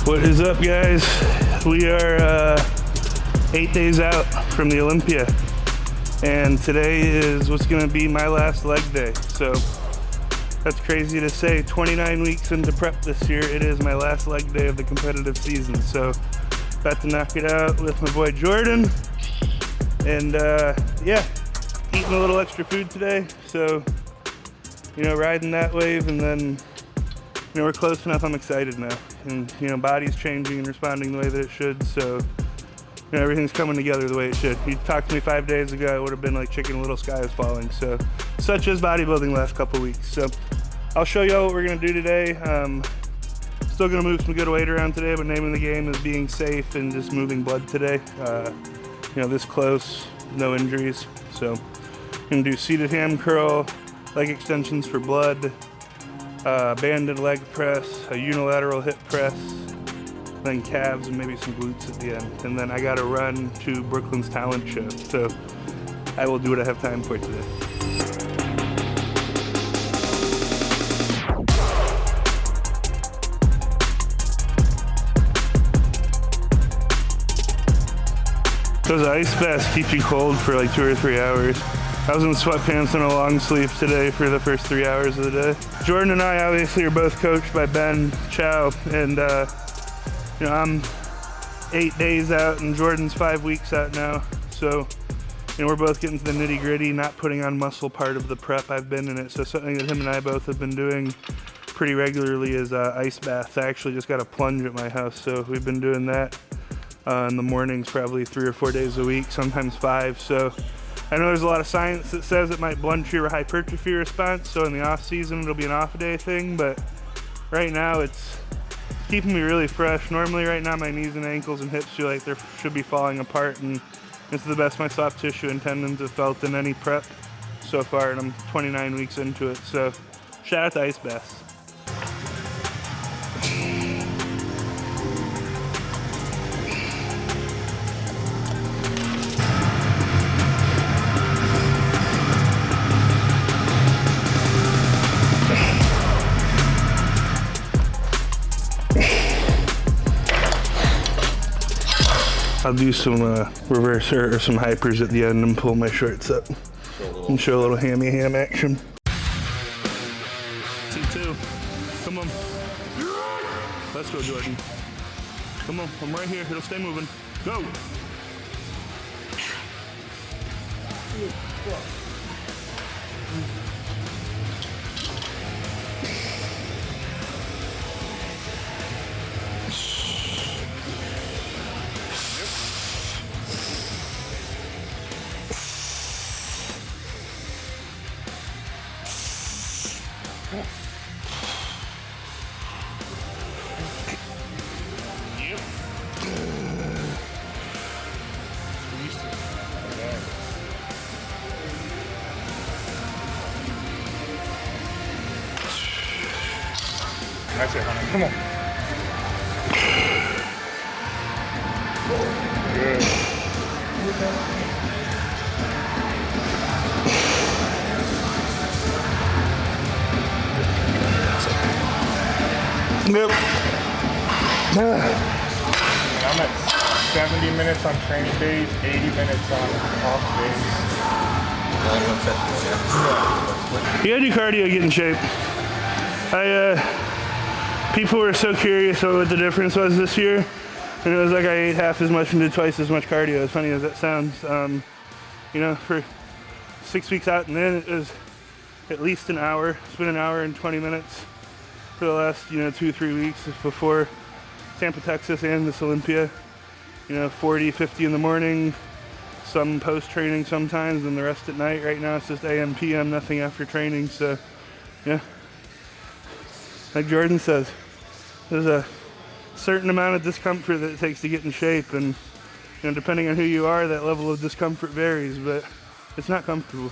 What is up, guys? We are 8 days out from the Olympia, and today is what's going to be my last leg day. So that's crazy to say. 29 weeks into prep this year, it is my last leg day of the competitive season. So about to knock it out with my boy Jordan, and yeah, eating a little extra food today. So, you know, riding that wave, and then, you know, we're close enough. I'm excited now, and, you know, body's changing and responding the way that it should. So, you know, everything's coming together the way it should. You talked to me 5 days ago, it would have been like Chicken Little, sky is falling. So, such as bodybuilding the last couple weeks. So, I'll show you all what we're gonna do today. Still gonna move some good weight around today, but name of the game is being safe and just moving blood today. You know, this close, no injuries. So, gonna do seated ham curl, leg extensions for blood, banded leg press, a unilateral hip press, then calves and maybe some glutes at the end. And then I gotta run to Brooklyn's talent show. So I will do what I have time for today. Those ice baths keep you cold for like 2 or 3 hours. I was in sweatpants and a long sleeve today for the first 3 hours of the day. Jordan and I obviously are both coached by Ben Chow, and you know, I'm 8 days out and Jordan's 5 weeks out now. So, you know, we're both getting to the nitty gritty, not putting on muscle part of the prep. I've been in it. So something that him and I both have been doing pretty regularly is ice baths. I actually just got a plunge at my house, so we've been doing that in the mornings probably 3 or 4 days a week, sometimes 5. So I know there's a lot of science that says it might blunt your hypertrophy response, so in the off season it'll be an off day thing, but right now it's keeping me really fresh. Normally right now my knees and ankles and hips feel like they should be falling apart, and it's the best my soft tissue and tendons have felt in any prep so far, and I'm 29 weeks into it. So shout out to ice baths. I'll do some reverse or some hypers at the end and pull my shorts up and show a little hammy ham action. T2, come on. Let's go, Jordan. Come on, I'm right here. It'll stay moving. Go. That's it, Hunter. Come on. Good. Yep. I'm at 70 minutes on training days, 80 minutes on off days. You gotta do cardio, get in shape. People were so curious about what the difference was this year, and it was like I ate half as much and did twice as much cardio, as funny as that sounds. You know, for 6 weeks out and in, it was at least an hour. It's been an hour and 20 minutes for the last, you know, 2-3 weeks before Tampa, Texas, and this Olympia. You know, 40, 50 in the morning, some post-training sometimes, and the rest at night. Right now it's just AM, PM, nothing after training, so, yeah. Like Jordan says, there's a certain amount of discomfort that it takes to get in shape, and, you know, depending on who you are, that level of discomfort varies, but it's not comfortable.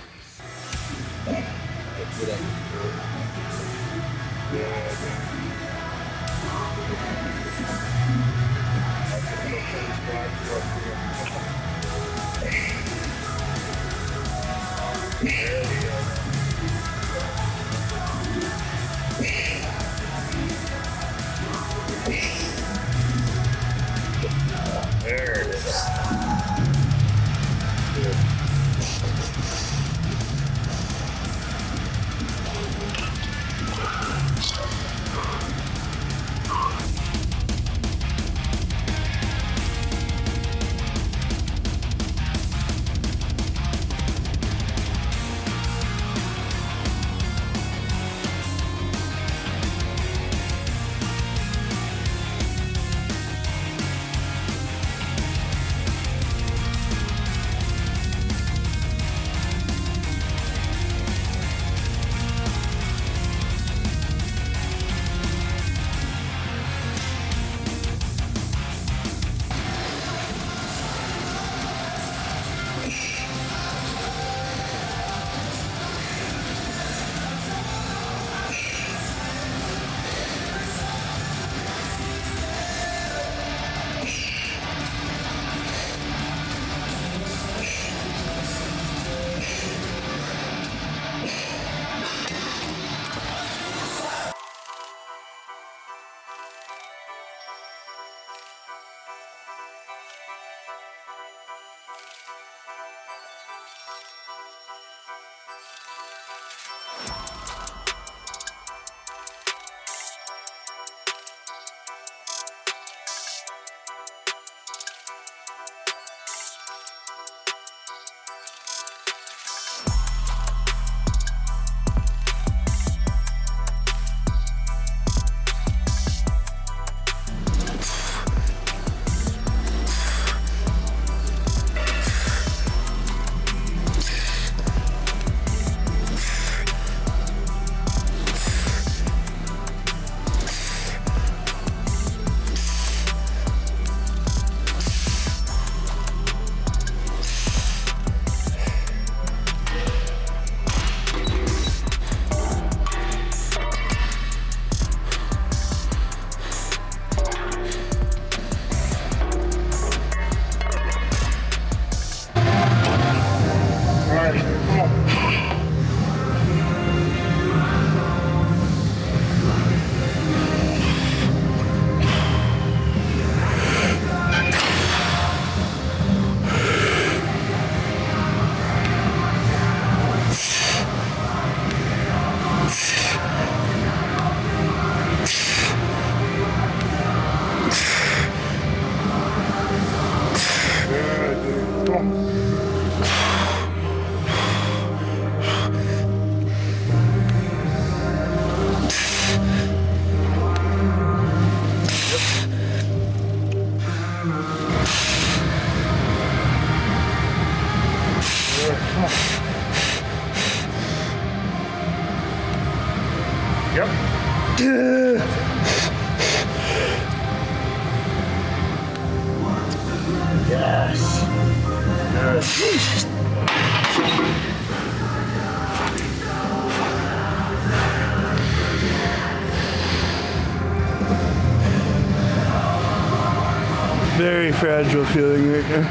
Very fragile feeling right now.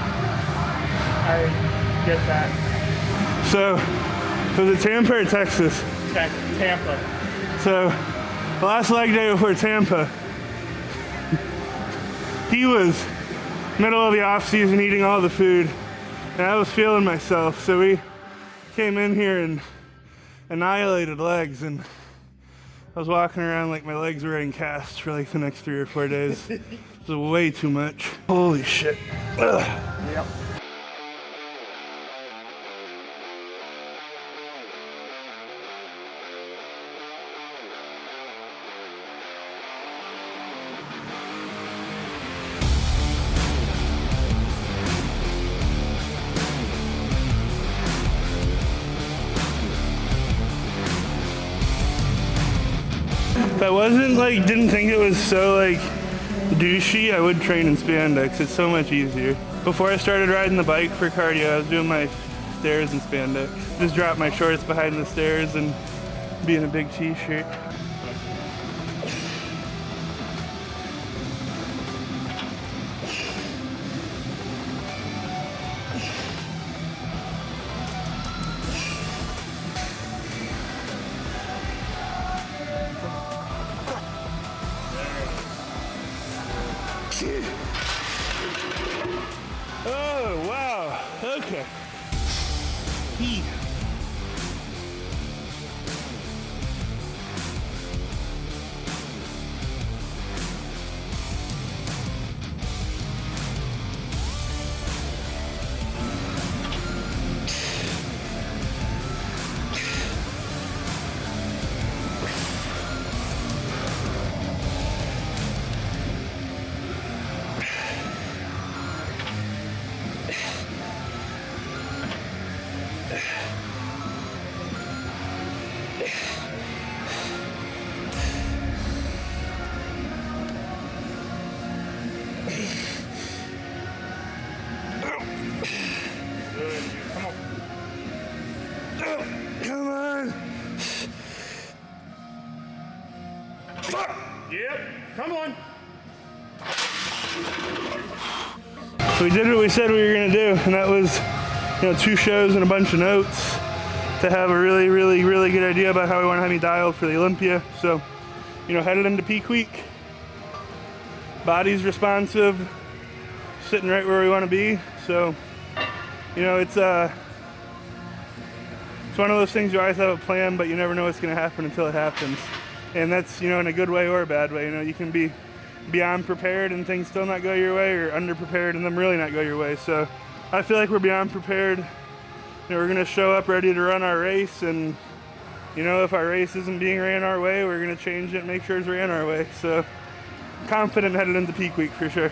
I get that. So, was it Tampa or Texas? Tampa. So, the last leg day before Tampa, he was middle of the off season eating all the food, and I was feeling myself. So we came in here and annihilated legs, and I was walking around like my legs were in casts for like the next 3 or 4 days. It was way too much. Holy shit. Ugh. Yep. If I wasn't like, didn't think it was so like douchey, I would train in spandex. It's so much easier. Before I started riding the bike for cardio, I was doing my stairs in spandex. Just drop my shorts behind the stairs and be in a big t-shirt. Oh, wow. Okay. Come on. Yep. Come on. So we did what we said we were gonna do, and that was, 2 shows and a bunch of notes to have a really, really, really good idea about how we want to have me dialed for the Olympia. So, headed into peak week. Body's responsive, sitting right where we want to be. So, it's one of those things you always have a plan, but you never know what's going to happen until it happens. And that's, in a good way or a bad way. You can be beyond prepared and things still not go your way, or underprepared and them really not go your way. So I feel like we're beyond prepared. We're going to show up ready to run our race, and if our race isn't being ran our way, we're going to change it and make sure it's ran our way. So confident headed into peak week for sure.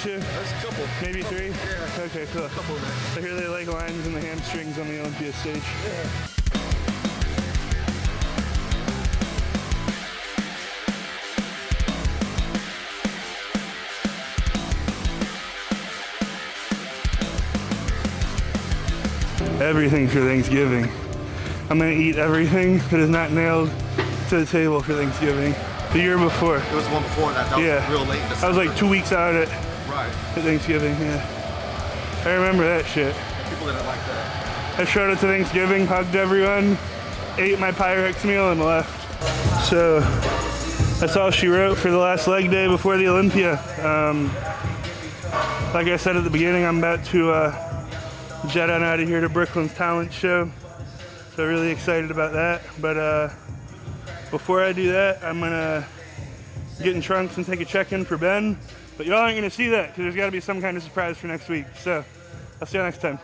you? There's a couple. Maybe 3? Yeah. Okay, cool. A couple of them. I hear they like lines in the hamstrings on the Olympia stage. Yeah. Everything for Thanksgiving. I'm gonna eat everything that is not nailed to the table for Thanksgiving. The year before. It was the one before that. That was real late in December. I was like 2 weeks out at Thanksgiving, yeah. I remember that shit. People didn't like that. I showed up to Thanksgiving, hugged everyone, ate my Pyrex meal, and left. So that's all she wrote for the last leg day before the Olympia. Like I said at the beginning, I'm about to jet on out of here to Brooklyn's talent show. So really excited about that. But before I do that, I'm gonna get in trunks and take a check-in for Ben. But y'all ain't gonna see that because there's gotta be some kind of surprise for next week. So I'll see you next time.